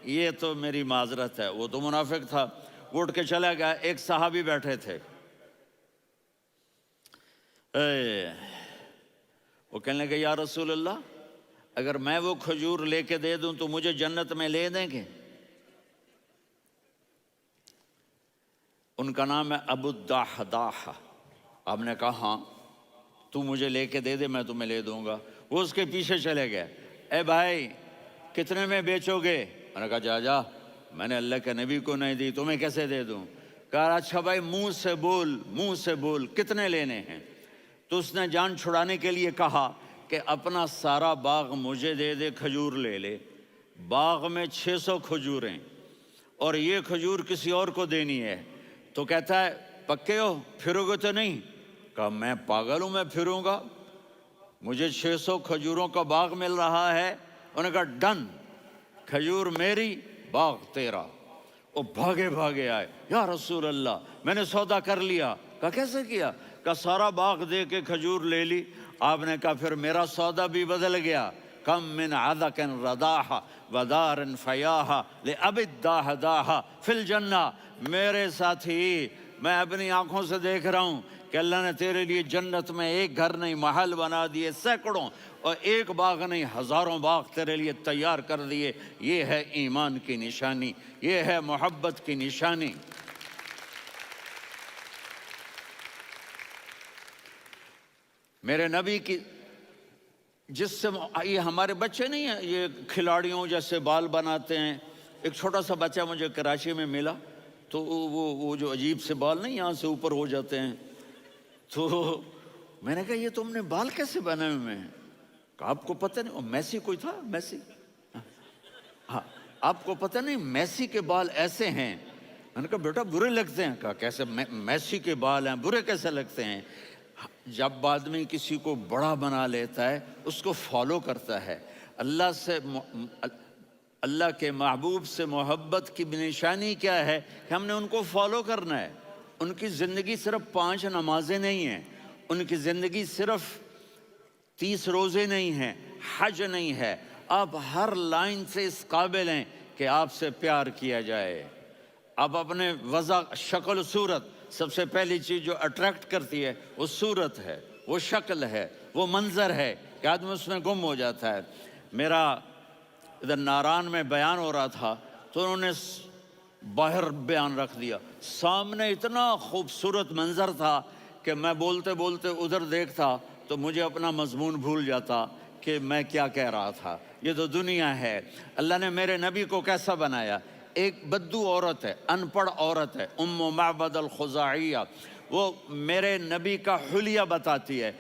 یہ تو میری معذرت ہے، وہ تو منافق تھا، وہ اٹھ کے چلا گیا۔ ایک صحابی بیٹھے تھے، وہ کہنے لگے یا رسول اللہ، اگر میں وہ کھجور لے کے دے دوں تو مجھے جنت میں لے دیں گے؟ ان کا نام ہے ابو الدحداح۔ آپ نے کہا ہاں، تو مجھے لے کے دے دے، میں تمہیں لے دوں گا۔ وہ اس کے پیچھے چلے گئے، اے بھائی کتنے میں بیچو گے؟ میں نے کہا جا میں نے اللہ کے نبی کو نہیں دی، تمہیں کیسے دے دوں؟ کہا اچھا بھائی منہ سے بول کتنے لینے ہیں؟ تو اس نے جان چھڑانے کے لیے کہا کہ اپنا سارا باغ مجھے دے دے، کھجور لے لے۔ باغ میں 600 کھجوریں اور یہ کھجور کسی اور کو دینی ہے۔ تو کہتا ہے پکے ہو، پھرو گے تو نہیں؟ کہا میں پاگل ہوں، میں پھروں گا؟ مجھے 600 کھجوروں کا باغ مل رہا ہے۔ انہوں نے کہا ڈن، کھجور میری، باغ تیرا۔ وہ بھاگے آئے، یا رسول اللہ میں نے سودا کر لیا۔ کہا کیسے کیا؟ کہا سارا باغ دے کے کھجور لے لی۔ آپ نے کہا پھر میرا سودا بھی بدل گیا۔ کم من عذق رداح ودار فیاح لأبی الدحداح فی الجنہ۔ میرے ساتھی، میں اپنی آنکھوں سے دیکھ رہا ہوں کہ اللہ نے تیرے لیے جنت میں ایک گھر نہیں محل بنا دیے، سینکڑوں، اور ایک باغ نہیں ہزاروں باغ تیرے لیے تیار کر دیے۔ یہ ہے ایمان کی نشانی، یہ ہے محبت کی نشانی۔ میرے نبی کی جس سے یہ ہمارے بچے نہیں ہیں، یہ کھلاڑیوں جیسے بال بناتے ہیں۔ ایک چھوٹا سا بچہ مجھے کراچی میں ملا، تو وہ جو عجیب سے بال نہیں یہاں سے اوپر ہو جاتے ہیں، تو میں نے کہا یہ تم نے بال کیسے بنائے ہوئے ہیں؟ کہا آپ کو پتہ نہیں، میسی کوئی تھا، میسی، ہاں آپ کو پتہ نہیں میسی کے بال ایسے ہیں؟ میں نے کہا بیٹا برے لگتے ہیں۔ کہا کیسے؟ میسی کے بال ہیں، برے کیسے لگتے ہیں؟ جب آدمی کسی کو بڑا بنا لیتا ہے اس کو فالو کرتا ہے۔ اللہ کے محبوب سے محبت کی نشانی کیا ہے؟ کہ ہم نے ان کو فالو کرنا ہے۔ ان کی زندگی صرف 5 نمازیں نہیں ہیں، ان کی زندگی صرف 30 روزے نہیں ہیں، حج نہیں ہے۔ آپ ہر لائن سے اس قابل ہیں کہ آپ سے پیار کیا جائے۔ آپ اپنے وضع، شکل و صورت، سب سے پہلی چیز جو اٹریکٹ کرتی ہے وہ صورت ہے، وہ شکل ہے، وہ منظر ہے کہ آدمی اس میں گم ہو جاتا ہے۔ میرا ادھر ناران میں بیان ہو رہا تھا تو انہوں نے باہر بیان رکھ دیا، سامنے اتنا خوبصورت منظر تھا کہ میں بولتے بولتے ادھر دیکھتا تو مجھے اپنا مضمون بھول جاتا کہ میں کیا کہہ رہا تھا۔ یہ تو دنیا ہے۔ اللہ نے میرے نبی کو کیسا بنایا؟ ایک بدو عورت ہے، ان پڑھ عورت ہے، ام معبد الخزاعیہ، وہ میرے نبی کا حلیہ بتاتی ہے۔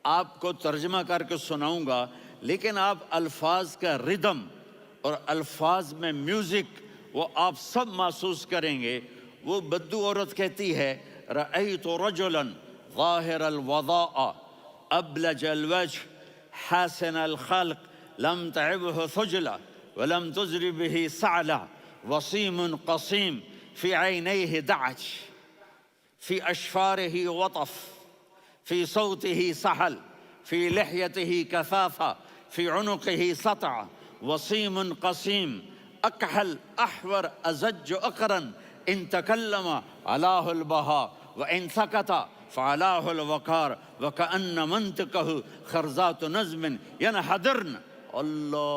آپ کو ترجمہ کر کے سناؤں گا، لیکن آپ الفاظ کا ردم اور الفاظ میں میوزک وہ آپ سب محسوس کریں گے۔ وہ بدو عورت کہتی ہے رأیت رجلا ظاہر الوضاء ابلج الوجه حاسن الخلق لم تعبه ثجلة ولم تزر به سعلة وصيم قصيم في عينيه دعج في أشفاره وطف في صوته سحل في لحيته كثافة في عنقه سطع وصيم قصيم أكحل أحور أزج أقرن إن تكلم علاه البهاء وإن سكت فعلاه الوقار وكأن منطقه خرزات نظم ينحدرن۔ اللہ،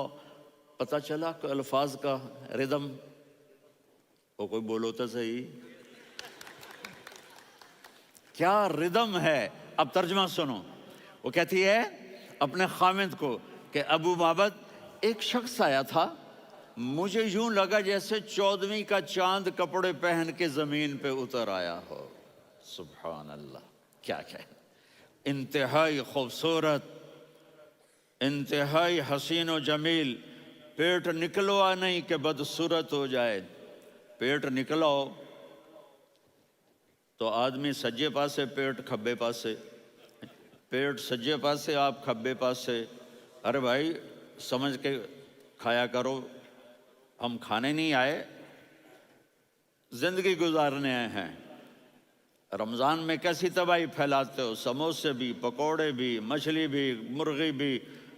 پتہ چلا کہ الفاظ کا ردم، وہ کوئی بولو تو صحیح، کیا ردم ہے۔ اب ترجمہ سنو۔ وہ کہتی ہے اپنے خامد کو کہ ابو معبد، ایک شخص آیا تھا، مجھے یوں لگا جیسے 14ویں کا چاند کپڑے پہن کے زمین پہ اتر آیا ہو۔ سبحان اللہ، کیا کہے، انتہائی خوبصورت، انتہائی حسین و جمیل۔ پیٹ نکلوا نہیں کہ بدصورت ہو جائے، پیٹ نکلاؤ تو آدمی سجے پاسے پیٹ، کھبے پاسے پیٹ، سجے پاسے آپ کھبے پاسے۔ ارے بھائی سمجھ کے کھایا کرو، ہم کھانے نہیں آئے، زندگی گزارنے آئے ہیں۔ رمضان میں کیسی تباہی پھیلاتے ہو، سموسے بھی، پکوڑے بھی، مچھلی بھی، مرغی بھی،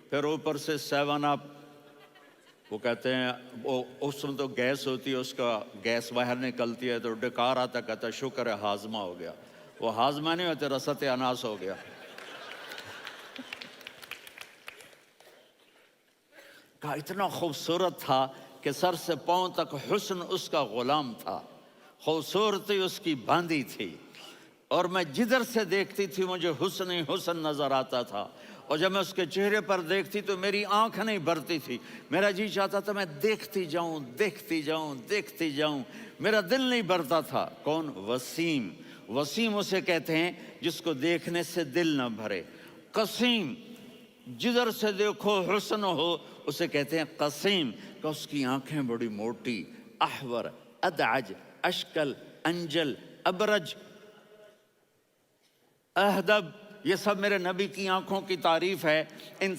پھر اوپر سے 7 اپ۔ وہ کہتے ہیں وہ اس میں تو گیس ہوتی ہے، اس کا گیس باہر نکلتی ہے تو ڈکار آتا، کہتا شکر ہے ہاضمہ ہو گیا. وہ ہاضمہ نہیں ہوتے، رسط اناس ہو گیا. کہا اتنا خوبصورت تھا کہ سر سے پاؤں تک حسن اس کا غلام تھا، خوبصورتی اس کی باندھی تھی، اور میں جدھر سے دیکھتی تھی مجھے حسن ہی حسن نظر آتا تھا. اور جب میں اس کے چہرے پر دیکھتی تو میری آنکھ نہیں بھرتی تھی، میرا جی چاہتا تھا میں دیکھتی جاؤں دیکھتی جاؤں دیکھتی جاؤں، میرا دل نہیں بھرتا تھا. کون؟ وسیم. وسیم اسے کہتے ہیں جس کو دیکھنے سے دل نہ بھرے. قسیم، جدھر سے دیکھو حسن ہو، اسے کہتے ہیں قسیم. کہ اس کی آنکھیں بڑی موٹی، احور، ادعج، اشکل، انجل، ابرج، اہدب، یہ سب میرے نبی کی آنکھوں کی تعریف ہے. ان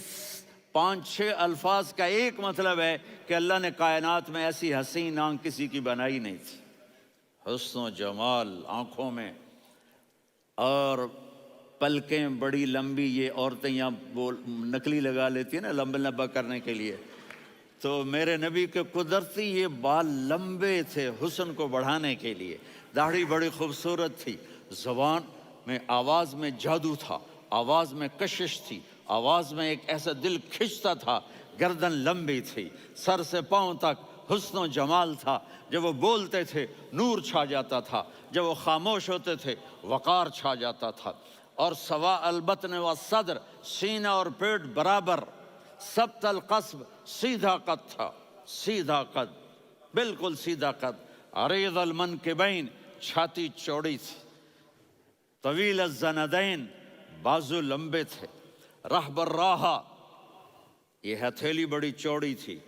5-6 الفاظ کا ایک مطلب ہے کہ اللہ نے کائنات میں ایسی حسین آنکھ کسی کی بنائی نہیں تھی. حسن و جمال آنکھوں میں، اور پلکیں بڑی لمبی. یہ عورتیں یہاں نکلی لگا لیتی ہیں نا لمبا لمبا کرنے کے لیے، تو میرے نبی کے قدرتی یہ بال لمبے تھے حسن کو بڑھانے کے لیے. داڑھی بڑی خوبصورت تھی. زبان میں، آواز میں جادو تھا، آواز میں کشش تھی، آواز میں ایک ایسا دل کھنچتا تھا. گردن لمبی تھی، سر سے پاؤں تک حسن و جمال تھا. جب وہ بولتے تھے نور چھا جاتا تھا، جب وہ خاموش ہوتے تھے وقار چھا جاتا تھا. اور سوا البطن و صدر، سینہ اور پیٹ برابر، سبت القصب، سیدھا قد تھا، سیدھا قد، بالکل سیدھا قد. عریض المنکبین، چھاتی چوڑی تھی. طویل الزندین، بازو لمبے تھے. رحب الراحہ، یہ ہتھیلی بڑی چوڑی تھی.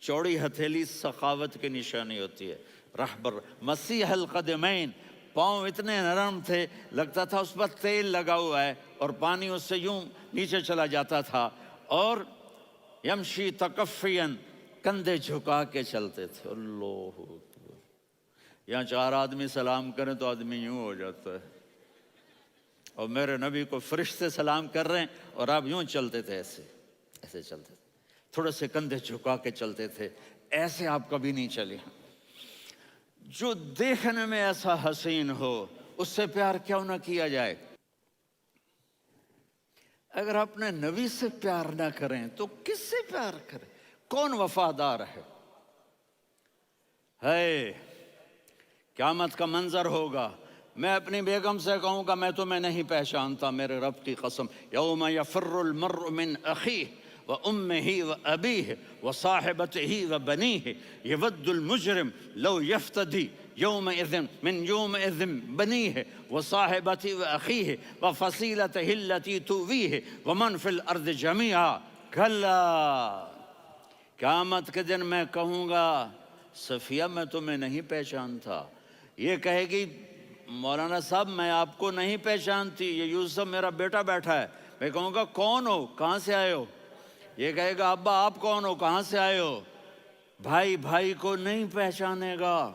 چوڑی ہتھیلی سخاوت کی نشانی ہوتی ہے. رحب مسیح القدمین، پاؤں اتنے نرم تھے لگتا تھا اس پر تیل لگا ہوا ہے، اور پانی اس سے یوں نیچے چلا جاتا تھا. اور یمشی تکفین، کندھے جھکا کے چلتے تھے. اللہ اکبر. یہاں 4 آدمی سلام کریں تو آدمی یوں ہو جاتا ہے، اور میرے نبی کو فرشتے سلام کر رہے ہیں اور آپ یوں چلتے تھے، ایسے ایسے چلتے تھے، تھوڑے سے کندھے جھکا کے چلتے تھے. ایسے آپ کبھی نہیں چلے. جو دیکھنے میں ایسا حسین ہو اس سے پیار کیوں نہ کیا جائے. اگر اپنے نبی سے پیار نہ کریں تو کس سے پیار کریں؟ کون وفادار ہے؟ قیامت کا منظر ہوگا، میں اپنی بیگم سے کہوں گا میں تمہیں نہیں پہچانتا، میرے رب کی قسم. یوم یفر المرء من اخیہ وامہ وابیہ وصاحبتہ وبنیہ یود المجرم لو یفتدی یومئذ من یومئذ بنیہ وصاحبتہ واخیہ وفصیلتہ التی تؤویہ ومن فی الارض جمیعا. کلا، قیامت کے دن میں کہوں گا صفیہ میں تمہیں نہیں پہچانتا. یہ کہے گی مولانا صاحب میں آپ کو نہیں پہچانتی، یہ یوسف میرا بیٹا بیٹھا ہے. میں کہوں گا کون ہو، کہاں سے آئے ہو؟ یہ کہے گا ابا آپ کون ہو، کہاں سے آئے ہو؟ بھائی بھائی کو نہیں پہچانے گا.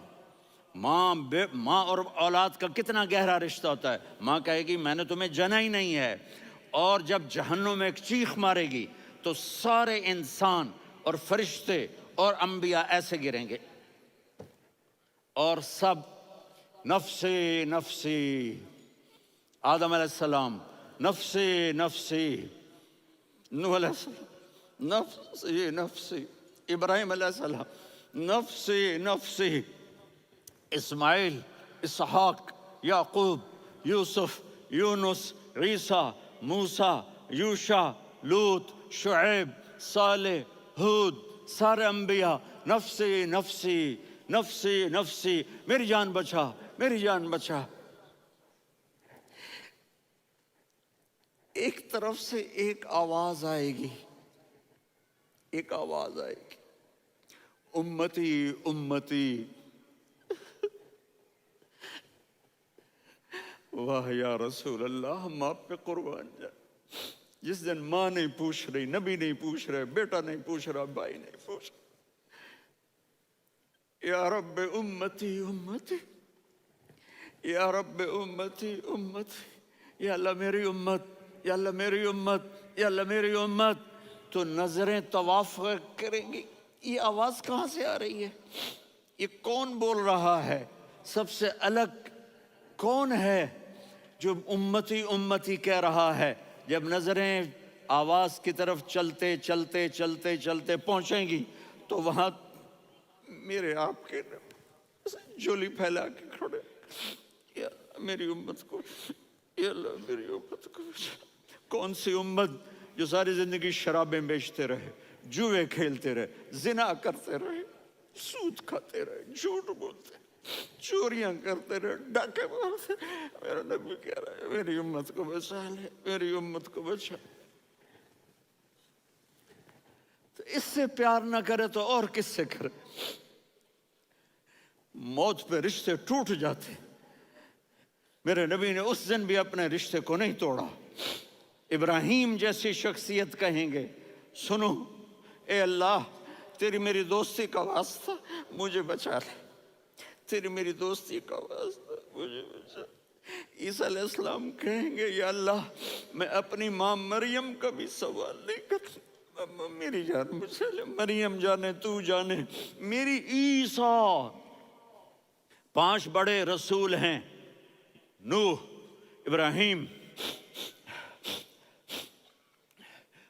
ماں اور اولاد کا کتنا گہرا رشتہ ہوتا ہے. ماں کہے گی میں نے تمہیں جنا ہی نہیں ہے. اور جب جہنم میں ایک چیخ مارے گی تو سارے انسان اور فرشتے اور انبیاء ایسے گریں گے، اور سب نفسی نفسی. آدم علیہ السلام نفسی نفسی، نوح علیہ السلام نفسی نفسی، ابراہیم علیہ السلام نفسی نفسی، اسماعیل، اسحاق، یعقوب، یوسف، یونس، عیسیٰ، موسیٰ، یوشع، لوط، شعیب، صالح، ہود، سارے انبیاء نفسی نفسی نفسی نفسی، میری جان بچا میری جان بچا. ایک طرف سے ایک آواز آئے گی، ایک آواز آئے گی، امتی امتی. واہ یا رسول اللہ، ہم آپ پہ قربان جائیں. جس دن ماں نہیں پوچھ رہی، نبی نہیں پوچھ رہے، بیٹا نہیں پوچھ رہا، بھائی نہیں پوچھ رہا. یا رب امتی امتی، یا رب امتی امتی. یا اللہ میری امت، یا اللہ میری امت، یا اللہ میری امت. تو نظریں طواف کریں گی، یہ آواز کہاں سے آ رہی ہے؟ یہ کون بول رہا ہے؟ سب سے الگ کون ہے جو امتی امتی کہہ رہا ہے؟ جب نظریں آواز کی طرف چلتے چلتے چلتے چلتے پہنچیں گی تو وہاں میرے آپ کے جھولی پھیلا کے کھڑے، یا اللہ میری امت کو، یا اللہ میری امت کو۔ کون سی امت جو ساری زندگی شرابیں بیچتے رہے، جوئے کھیلتے رہے، زنا کرتے رہے، سود کھاتے رہے، جھوٹ بولتے رہے، چوریاں کرتے رہے، ڈاکے مارتے رہے۔ میرا نبی کہہ رہا ہے میری امت کو بچا لے، میری امت کو بچا۔ تو اس سے پیار نہ کرے تو اور کس سے کرے؟ موت پہ رشتے ٹوٹ جاتے، میرے نبی نے اس دن بھی اپنے رشتے کو نہیں توڑا۔ ابراہیم جیسی شخصیت کہیں گے سنو اے اللہ تیری میری دوستی کا واسطہ مجھے بچا لے، تیری میری دوستی کا واسطہ مجھے بچا لے۔ عیسیٰ علیہ السلام کہیں گے یا اللہ میں اپنی ماں مریم کا بھی سوال نہیں کرتا، میری جان بچا لے، مریم جانے تو جانے میری عیسیٰ۔ 5 بڑے رسول ہیں، نوح، ابراہیم،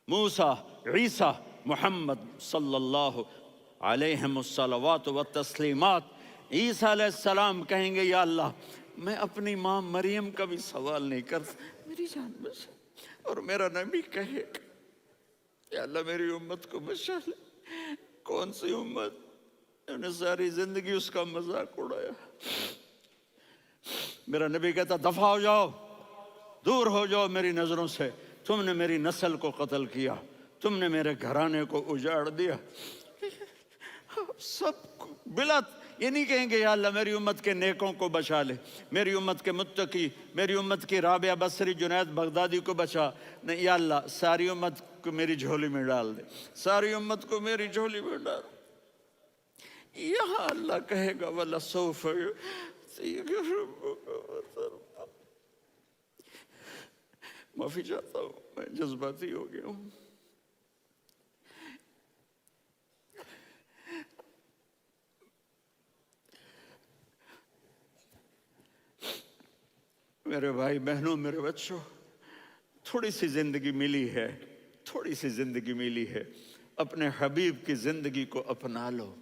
موسیٰ، عیسیٰ، محمد صلی اللہ علیہ الصلوات والتسلیمات۔ عیسیٰ علیہ السلام کہیں گے یا اللہ میں اپنی ماں مریم کا بھی سوال نہیں کرتا، میری جان بچا۔ اور میرا نبی کہے یا اللہ میری امت کو بچا لے۔ کون سی امت انہوں نے ساری زندگی اس کا مذاق اڑایا؟ میرا نبی کہتا دفع ہو جاؤ، دور ہو جاؤ میری نظروں سے، تم نے میری نسل کو قتل کیا، تم نے میرے گھرانے کو اجاڑ دیا۔ سب بلا یہ نہیں کہیں گے یا اللہ میری امت کے نیکوں کو بچا لے، میری امت کے متقی، میری امت کی رابعہ بصری جنید بغدادی کو بچا، نہیں یا اللہ ساری امت کو میری جھولی میں ڈال دے، ساری امت کو میری جھولی میں ڈال۔ یہاں اللہ کہے گا وَلَسَوْفَ يُعْطِيكَ رَبُّكَ فَتَرْضَىٰ۔ معافی چاہتا ہوں میں جذباتی ہو گیا ہوں۔ میرے بھائی بہنوں، میرے بچوں، تھوڑی سی زندگی ملی ہے، تھوڑی سی زندگی ملی ہے، اپنے حبیب کی زندگی کو اپنا لو۔